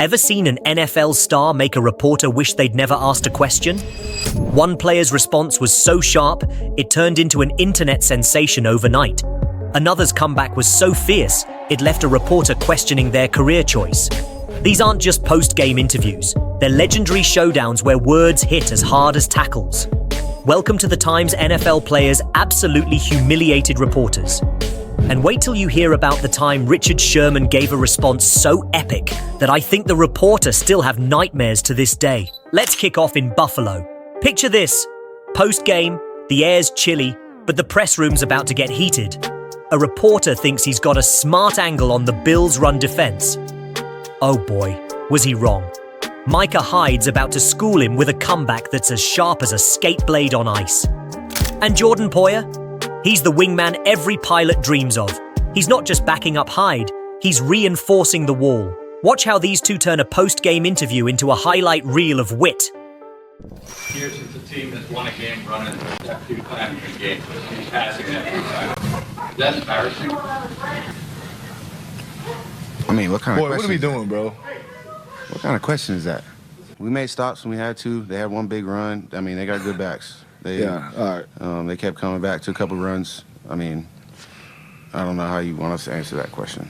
Ever seen an NFL star make a reporter wish they'd never asked a question? One player's response was so sharp, it turned into an internet sensation overnight. Another's comeback was so fierce, it left a reporter questioning their career choice. These aren't just post-game interviews. They're legendary showdowns where words hit as hard as tackles. Welcome to the times NFL players absolutely humiliated reporters. And wait till you hear about the time Richard Sherman gave a response so epic that I think the reporter still have nightmares to this day. Let's kick off in Buffalo. Picture this. Post-game, the air's chilly, but the press room's about to get heated. A reporter thinks he's got a smart angle on the Bills' run defense. Oh boy, was he wrong. Micah Hyde's about to school him with a comeback that's as sharp as a skate blade on ice. And Jordan Poyer? He's the wingman every pilot dreams of. He's not just backing up Hyde, he's reinforcing the wall. Watch how these two turn a post-game interview into a highlight reel of wit. Here's the team that's won a game running that two times in a game. He's passing that 2 times. That's embarrassing. I mean, what kind of question? What are we doing, bro? What kind of question is that? We made stops when we had to. They had one big run. I mean, they got good backs. Yeah, all right. They kept coming back to a couple runs. I mean, I don't know how you want us to answer that question.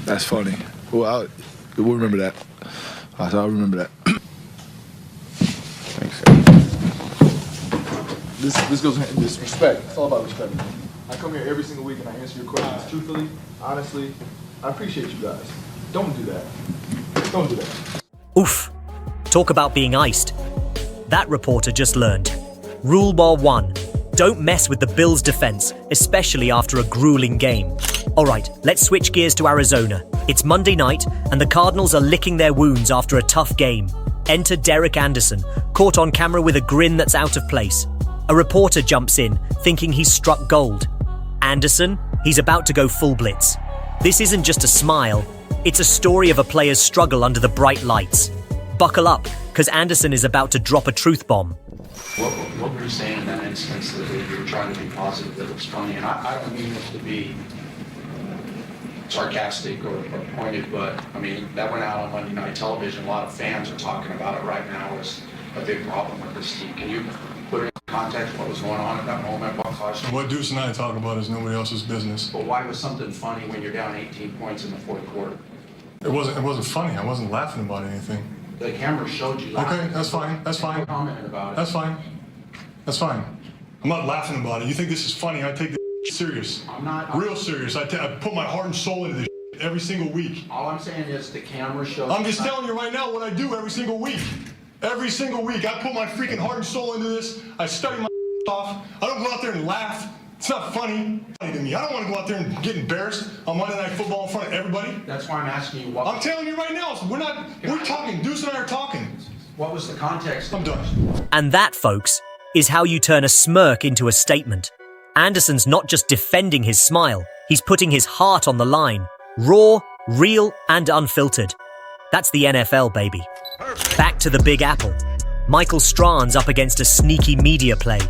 That's funny. Well, we'll remember that. I'll remember that. Thanks. This goes in this respect. It's all about respect. I come here every single week and I answer your questions truthfully, honestly. I appreciate you guys. Don't do that. Don't do that. Oof. Talk about being iced. That reporter just learned. Rule bar 1. Don't mess with the Bills' defense, especially after a grueling game. Alright, let's switch gears to Arizona. It's Monday night, and the Cardinals are licking their wounds after a tough game. Enter Derek Anderson, caught on camera with a grin that's out of place. A reporter jumps in, thinking he's struck gold. Anderson, he's about to go full blitz. This isn't just a smile, it's a story of a player's struggle under the bright lights. Buckle up, because Anderson is about to drop a truth bomb. What were you saying in that instance that you were trying to be positive, that it was funny? And I don't mean it to be sarcastic or pointed, but I mean, that went out on Monday Night Television. A lot of fans are talking about it right now as a big problem with this team. Can you put it in context what was going on at that moment? What Deuce and I talk about is nobody else's business. But why was something funny when you're down 18 points in the fourth quarter? It wasn't funny. I wasn't laughing about anything. The camera showed you laughing. Okay, that's fine. That's fine. Commenting about it. That's fine. That's fine. I'm not laughing about it. You think this is funny? I take this serious. I'm not. Real serious. I put my heart and soul into this every single week. All I'm saying is the camera showed. I'm just telling you right now what I do every single week. Every single week, I put my freaking heart and soul into this. I study my off. I don't go out there and laugh. It's not funny to me. I don't want to go out there and get embarrassed on Monday Night Football in front of everybody. That's why I'm asking you what. I'm telling you right now, we're talking. Deuce and I are talking. What was the context? I'm done. And that, folks, is how you turn a smirk into a statement. Anderson's not just defending his smile, he's putting his heart on the line. Raw, real, and unfiltered. That's the NFL, baby. Back to the Big Apple. Michael Strahan's up against a sneaky media play.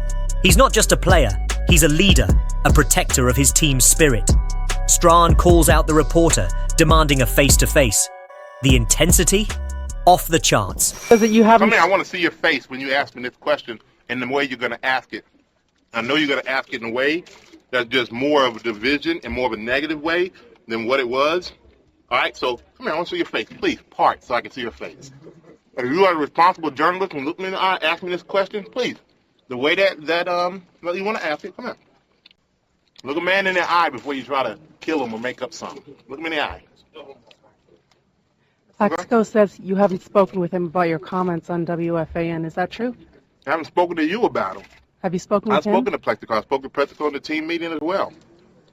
He's not just a player, he's a leader, a protector of his team's spirit. Strahan calls out the reporter, demanding a face-to-face. The intensity? Off the charts. I want to see your face when you ask me this question and the way you're going to ask it. I know you're going to ask it in a way that's just more of a division and more of a negative way than what it was. All right, so come here, I want to see your face. Please, part so I can see your face. If you are a responsible journalist and look me in the eye, ask me this question, please. The way that you want to ask it, come here. Look a man in the eye before you try to kill him or make up something. Look him in the eye. Plaxico says you haven't spoken with him about your comments on WFAN. Is that true? I haven't spoken to you about him. Have you spoken with him? I've spoken to Plaxico. I spoke to Plaxico in the team meeting as well.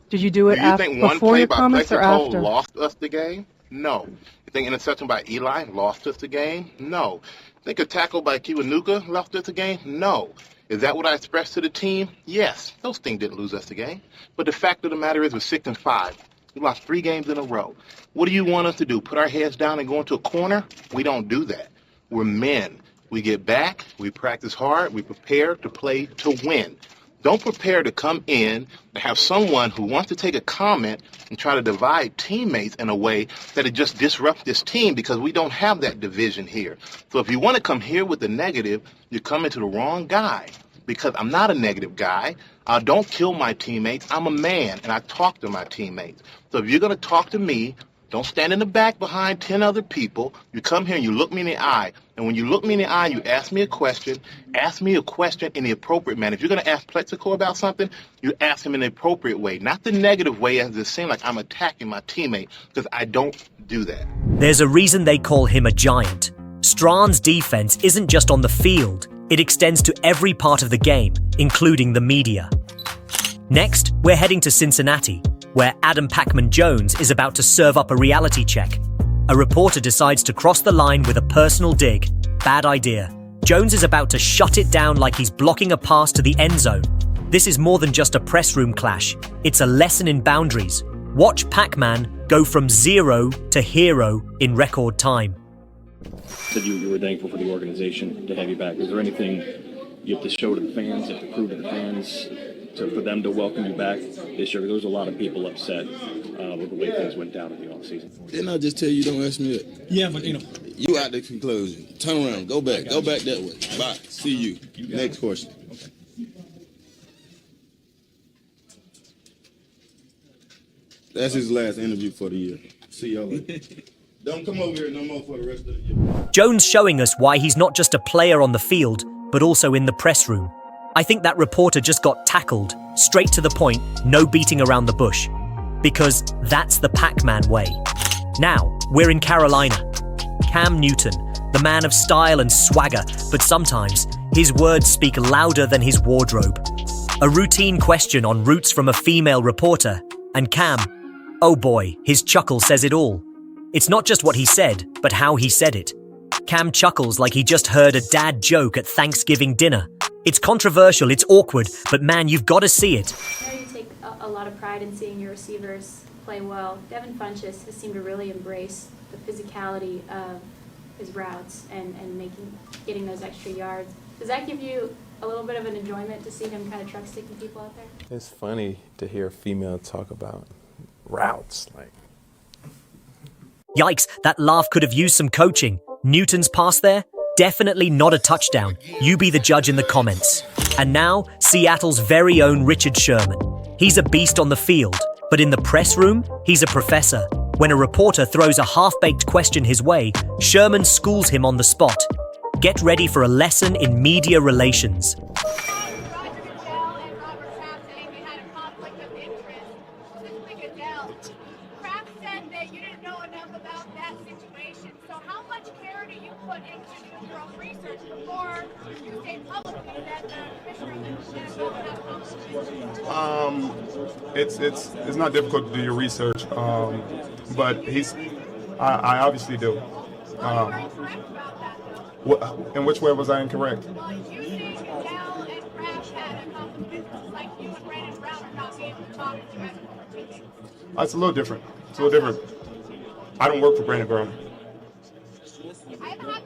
Did you do it before your comments or Plaxico after? Lost us the game? No. You think interception by Eli lost us the game? No. Think a tackle by Kiwanuka lost us the game? No. Is that what I expressed to the team? Yes. Those things didn't lose us the game. But the fact of the matter is we're 6-5. We lost 3 games in a row. What do you want us to do? Put our heads down and go into a corner? We don't do that. We're men. We get back, we practice hard, we prepare to play to win. Don't prepare to come in and have someone who wants to take a comment and try to divide teammates in a way that it just disrupts this team, because we don't have that division here. So if you want to come here with the negative, you're coming to the wrong guy, because I'm not a negative guy. I don't kill my teammates. I'm a man, and I talk to my teammates. So if you're going to talk to me, don't stand in the back behind 10 other people. You come here and you look me in the eye. And when you look me in the eye, you ask me a question in the appropriate manner. If you're going to ask Plexico about something, you ask him in the appropriate way, not the negative way as it seems like I'm attacking my teammate, because I don't do that. There's a reason they call him a giant. Strahn's defense isn't just on the field, it extends to every part of the game, including the media. Next, we're heading to Cincinnati, where Adam Pacman-Jones is about to serve up a reality check. A reporter decides to cross the line with a personal dig. Bad idea. Jones is about to shut it down like he's blocking a pass to the end zone. This is more than just a press room clash. It's a lesson in boundaries. Watch Pac-Man go from zero to hero in record time. Said you were thankful for the organization to have you back. Is there anything you have to show to the fans, you have to prove to the fans, for them to welcome you back this year? There was a lot of people upset with the way things went down in the offseason. Didn't I just tell you don't ask me that? Yeah, but You out the conclusion. Turn around. Go back. Go back that way. Bye. See you. Next question. Okay. That's his last interview for the year. See y'all later. Don't come over here no more for the rest of the year. Jones showing us why he's not just a player on the field, but also in the press room. I think that reporter just got tackled, straight to the point, no beating around the bush. Because that's the Pac-Man way. Now, we're in Carolina. Cam Newton, the man of style and swagger, but sometimes his words speak louder than his wardrobe. A routine question on roots from a female reporter, and Cam, oh boy, his chuckle says it all. It's not just what he said, but how he said it. Cam chuckles like he just heard a dad joke at Thanksgiving dinner. It's controversial, it's awkward, but man, you've got to see it. I know you take a lot of pride in seeing your receivers play well. Devin Funchess has seemed to really embrace the physicality of his routes and getting those extra yards. Does that give you a little bit of an enjoyment to see him kind of truck sticking people out there? It's funny to hear a female talk about routes. Yikes, that laugh could have used some coaching. Newton's pass there? Definitely not a touchdown. You be the judge in the comments. And now, Seattle's very own Richard Sherman. He's a beast on the field, but in the press room, he's a professor. When a reporter throws a half-baked question his way, Sherman schools him on the spot. Get ready for a lesson in media relations. It's not difficult to do your research, but I obviously do. In which way was I incorrect? It's a little different. I don't work for Brandon Brown.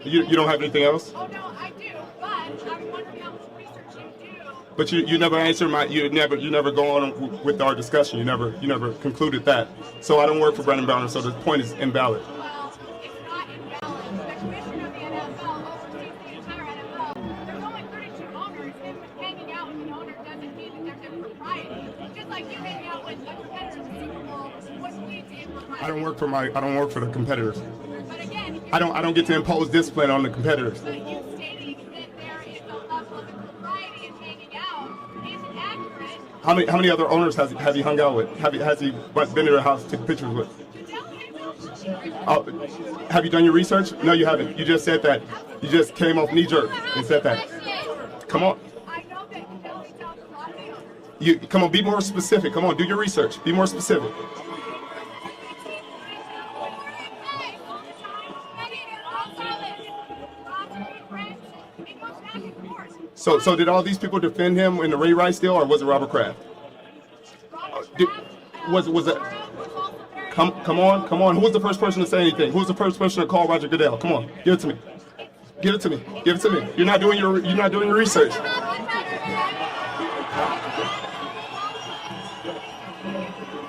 You don't have anything else? Oh no, I do, but I'm wondering how much research you do. But you never answer you never go on with our discussion. You never concluded that. So I don't work for Brandon Brown, so the point is invalid. Well, it's not invalid. The commissioner of the NFL oversees the entire NFL. There's only 32 owners, and hanging out with the owner doesn't mean that there's impropriety. Just like you hanging out with a competitor in the Super Bowl wouldn't lead to impropriety. I don't work for the competitors. But again, I don't get to impose discipline on the competitors. But you stating that there is a level of impropriety in hanging out isn't accurate. How many other owners have you hung out with? Has he been to their house to take pictures with? Have you done your research? No, you haven't. You just said that. You just came off knee jerk and said that. Come on. I know that you tell me talk a lot of the owners. Come on, be more specific. Come on, do your research. Be more specific. So did all these people defend him in the Ray Rice deal, or was it Robert Kraft? Was it? Come on. Who was the first person to say anything? Who was the first person to call Roger Goodell? Come on, give it to me. Give it to me. You're not doing your research.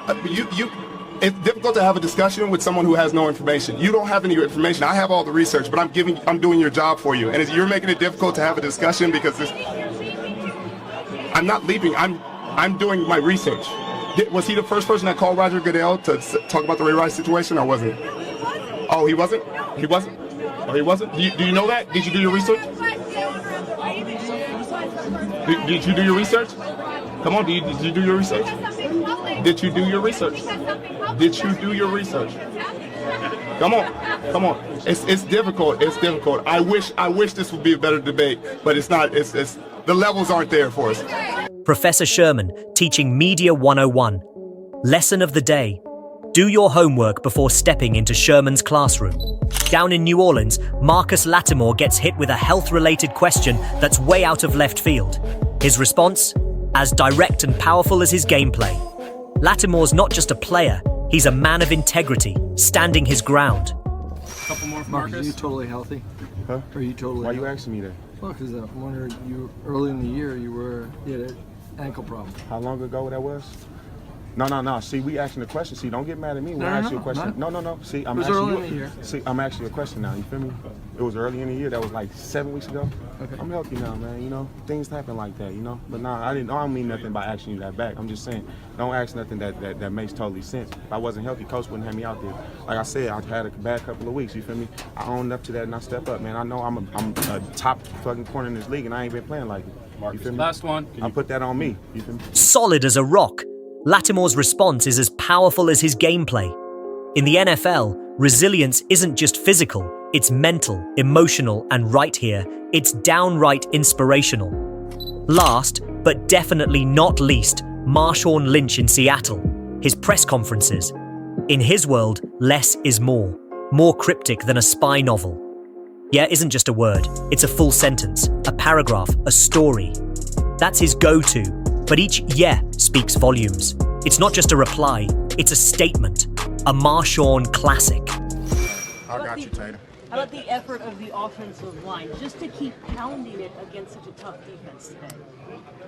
It's difficult to have a discussion with someone who has no information. You don't have any information. I have all the research, but I'm doing your job for you. And you're making it difficult to have a discussion because I'm not leaving. I'm doing my research. Was he the first person that called Roger Goodell to talk about the Ray Rice situation, or wasn't? Oh, he wasn't? He wasn't? Oh, he wasn't? Do you know that? Did you do your research? Did you do your research? Come on, did you do your research? Did you do your research? Did you do your research? Come on. It's difficult. It's difficult. I wish this would be a better debate, but it's not. It's the levels aren't there for us. Professor Sherman teaching Media 101. Lesson of the day. Do your homework before stepping into Sherman's classroom. Down in New Orleans, Marcus Lattimore gets hit with a health-related question that's way out of left field. His response? As direct and powerful as his gameplay. Lattimore's not just a player, he's a man of integrity, standing his ground. Couple more, Marcus. Are you totally healthy? Huh? Are you totally Why healthy? you asking me that? Well, because I'm wondering, early in the year, you had an ankle problem. How long ago that was? No. See, we asking the question. See, don't get mad at me when I ask you a question. No. See, I'm asking early you. in the year. See, I'm asking you a question now. You feel me? It was early in the year. That was like 7 weeks ago. Okay. I'm healthy now, man. You know, things happen like that. You know, but nah, I don't mean nothing by asking you that back. I'm just saying, don't ask nothing that makes totally sense. If I wasn't healthy, coach wouldn't have me out there. Like I said, I had a bad couple of weeks. You feel me? I owned up to that and I step up, man. I know I'm a top fucking corner in this league, and I ain't been playing like it. You feel me? Last one. I put that on me. You feel me? Solid as a rock, Lattimore's response is as powerful as his gameplay. In the NFL, resilience isn't just physical, it's mental, emotional, and right here, it's downright inspirational. Last, but definitely not least, Marshawn Lynch in Seattle. His press conferences. In his world, less is more. More cryptic than a spy novel. Yeah isn't just a word, it's a full sentence, a paragraph, a story. That's his go-to, but each yeah speaks volumes. It's not just a reply, it's a statement. A Marshawn classic. I got you, Tatum. How about the effort of the offensive line, just to keep pounding it against such a tough defense today?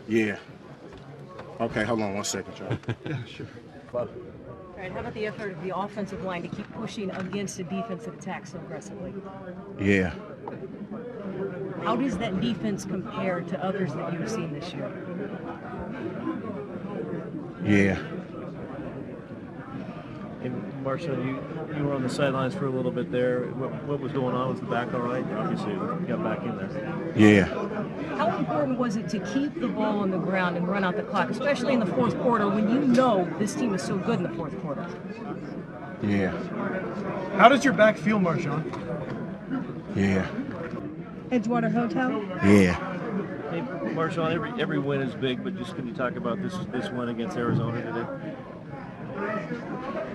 Yeah. Okay, hold on 1 second, Charlie. Yeah, sure. All right, how about the effort of the offensive line to keep pushing against a defense that attacks so aggressively? Yeah. How does that defense compare to others that you've seen this year? Yeah. And Marshall, you were on the sidelines for a little bit there. What was going on? Was the back all right? Obviously, you got back in there. Yeah. How important was it to keep the ball on the ground and run out the clock, especially in the fourth quarter when you know this team is so good in the fourth quarter? Yeah. How does your back feel, Marshawn? Yeah. Edgewater Hotel? Yeah. Hey, Marshall, every win is big, but just can you talk about this win against Arizona today?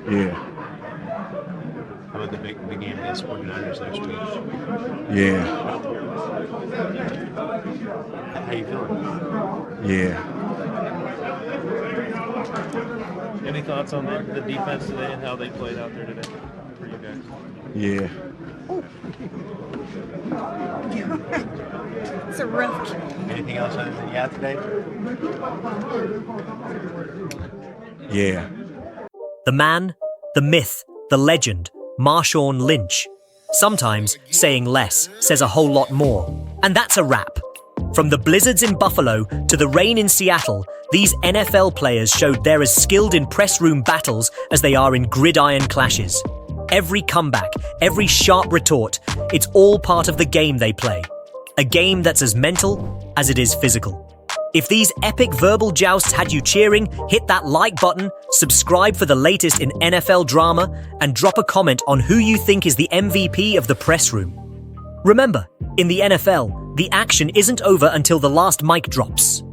Yeah. How about the big game against 49ers next week? Yeah. How you feeling? Yeah. Any thoughts on the defense today and how they played out there today for you guys? Yeah. It's a rough. Anything else other than yeah today? Yeah. The man, the myth, the legend, Marshawn Lynch. Sometimes saying less says a whole lot more. And that's a wrap. From the blizzards in Buffalo to the rain in Seattle, these NFL players showed they're as skilled in press room battles as they are in gridiron clashes. Every comeback, every sharp retort, it's all part of the game they play. A game that's as mental as it is physical. If these epic verbal jousts had you cheering, hit that like button, subscribe for the latest in NFL drama, and drop a comment on who you think is the MVP of the press room. Remember, in the NFL, the action isn't over until the last mic drops.